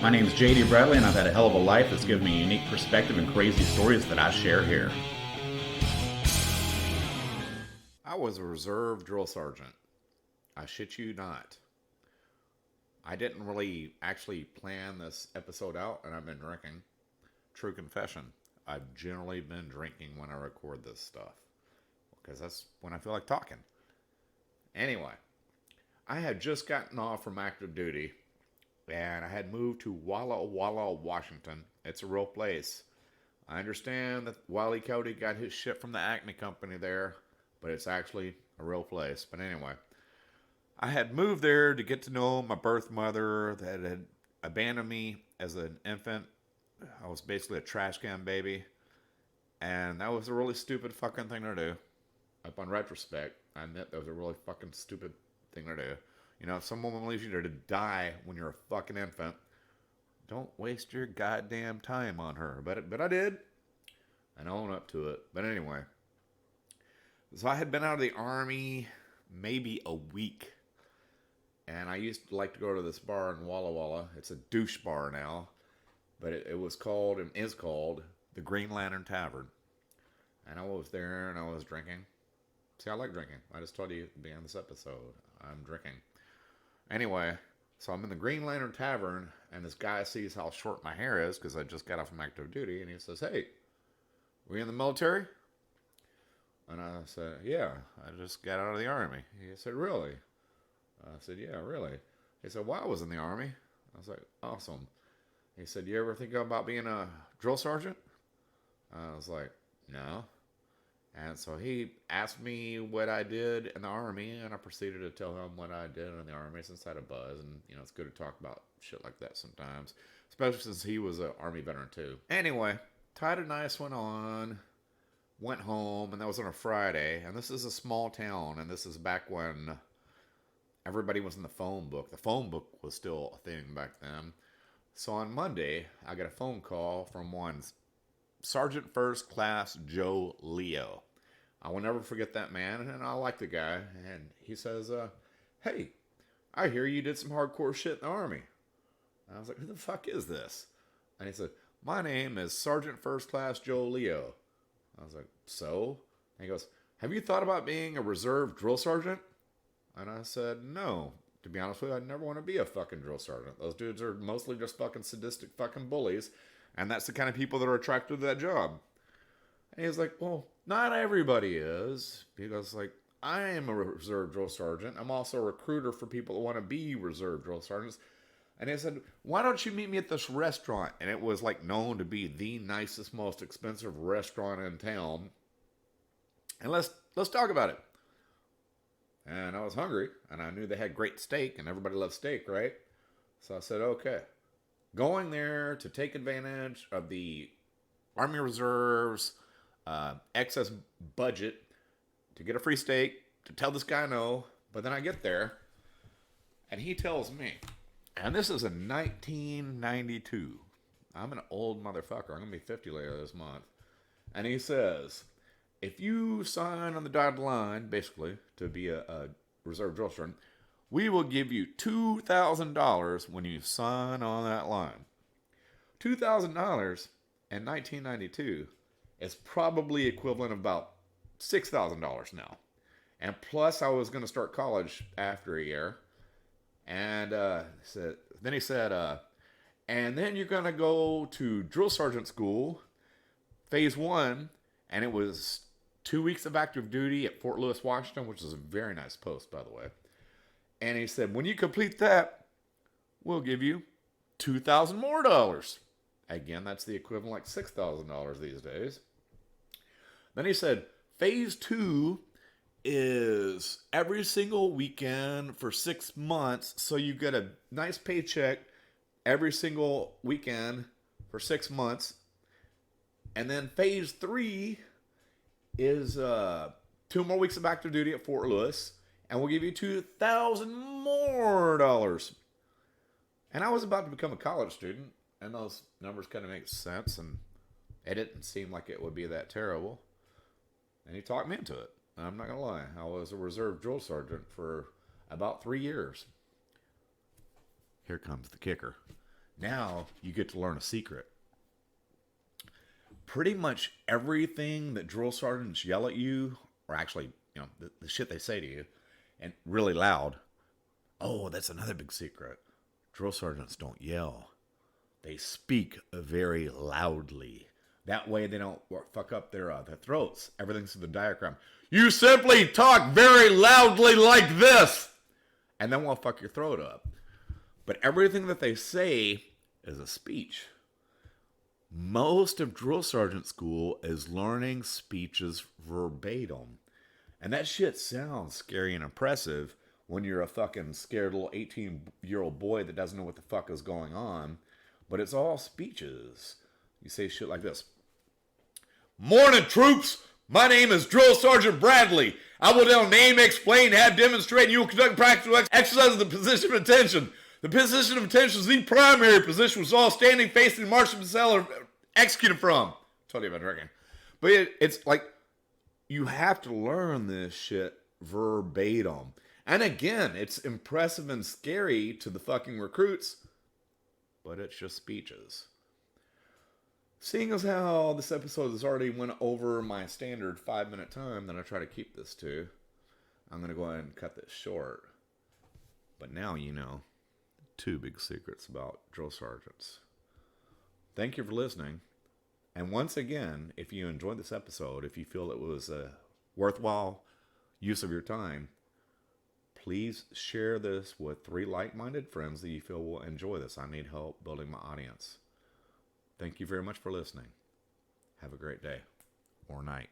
My name is JD Bradley, and I've had a hell of a life that's given me a unique perspective and crazy stories that I share here. I was a reserve drill sergeant. I shit you not. I didn't really actually plan this episode out, and I've been drinking. True confession. I've generally been drinking when I record this stuff because that's when I feel like talking. Anyway, I had just gotten off from active duty and I had moved to Walla Walla, Washington. It's a real place. I understand that Wiley Coyote got his shit from the Acme Company there, but it's actually a real place. But anyway, I had moved there to get to know my birth mother that had abandoned me as an infant. I was basically a trash can baby. And that was a really stupid fucking thing to do. Upon retrospect, I admit that was a really fucking stupid thing to do. You know, if someone leaves you to die when you're a fucking infant, don't waste your goddamn time on her. But I did. And I own up to it. But anyway. So I had been out of the Army maybe a week. And I used to like to go to this bar in Walla Walla. It's a douche bar now. But it was called and is called the Green Lantern Tavern. And I was there and I was drinking. See, I like drinking. I just told you at the beginning of this episode. I'm drinking. Anyway, so I'm in the Green Lantern Tavern, and this guy sees how short my hair is because I just got off from active duty, and he says, "Hey, were you in the military?" And I said, "Yeah, I just got out of the Army." He said, "Really?" I said, "Yeah, really." He said, "Well, I was in the Army." I was like, "Awesome." He said, "You ever think about being a drill sergeant?" I was like, "No." And so he asked me what I did in the Army, and I proceeded to tell him what I did in the Army since I had a buzz. And, you know, it's good to talk about shit like that sometimes, especially since he was an Army veteran too. Anyway, tied a nice one on, went home, and that was on a Friday. And this is a small town, and this is back when everybody was in the phone book. The phone book was still a thing back then. So on Monday, I got a phone call from one Sergeant First Class Joe Leo. I will never forget that man, and I like the guy. And he says, "Hey, I hear you did some hardcore shit in the Army." And I was like, "Who the fuck is this?" And he said, "My name is Sergeant First Class Joe Leo." I was like, "So?" And he goes, "Have you thought about being a reserve drill sergeant?" And I said, "No. To be honest with you, I'd never want to be a fucking drill sergeant. Those dudes are mostly just fucking sadistic fucking bullies. And that's the kind of people that are attracted to that job." And he was like, "Well, not everybody is." Because, like, I am a reserve drill sergeant. I'm also a recruiter for people that want to be reserve drill sergeants. And he said, "Why don't you meet me at this restaurant?" And it was, like, known to be the nicest, most expensive restaurant in town. "And let's talk about it." And I was hungry, and I knew they had great steak, and everybody loves steak, right? So I said, okay. Going there to take advantage of the Army Reserve's excess budget to get a free steak, to tell this guy no. But then I get there, and he tells me, and this is in 1992. I'm an old motherfucker. I'm going to be 50 later this month. And he says, "If you sign on the dotted line, basically, to be a reserve drill sergeant, we will give you $2,000 when you sign on that line." $2,000 in 1992 is probably equivalent of about $6,000 now. And plus, I was going to start college after a year. And then he said, "And then you're going to go to drill sergeant school, phase one." And it was 2 weeks of active duty at Fort Lewis, Washington, which is a very nice post, by the way. And he said, "When you complete that, we'll give you $2,000 more dollars." Again, that's the equivalent like $6,000 these days. Then he said, phase two is every single weekend for 6 months. So you get a nice paycheck every single weekend for 6 months. And then phase three is 2 more weeks of active duty at Fort Lewis, and we'll give you $2,000 more dollars. And I was about to become a college student, and those numbers kind of make sense, and it didn't seem like it would be that terrible. And he talked me into it. I'm not going to lie. I was a reserve drill sergeant for about 3 years. Here comes the kicker. Now you get to learn a secret. Pretty much everything that drill sergeants yell at you, or actually, the shit they say to you, and really loud. Oh, that's another big secret. Drill sergeants don't yell. They speak very loudly. That way they don't fuck up their throats. Everything's through the diaphragm. You simply talk very loudly like this, and then we'll fuck your throat up. But everything that they say is a speech. Most of drill sergeant school is learning speeches verbatim. And that shit sounds scary and impressive when you're a fucking scared little 18-year-old boy that doesn't know what the fuck is going on. But it's all speeches. You say shit like this. Morning, troops! My name is Drill Sergeant Bradley. I will now name, explain, have, demonstrate, and you will conduct practical exercises of the position of attention. The position of attention is the primary position which all standing, facing, marching, are executed from. Told you about drinking. But it's like, you have to learn this shit verbatim. And again, it's impressive and scary to the fucking recruits, but it's just speeches. Seeing as how this episode has already went over my standard 5-minute time that I try to keep this to, I'm going to go ahead and cut this short. But now you know 2 big secrets about drill sergeants. Thank you for listening. And once again, if you enjoyed this episode, if you feel it was a worthwhile use of your time, please share this with 3 like-minded friends that you feel will enjoy this. I need help building my audience. Thank you very much for listening. Have a great day or night.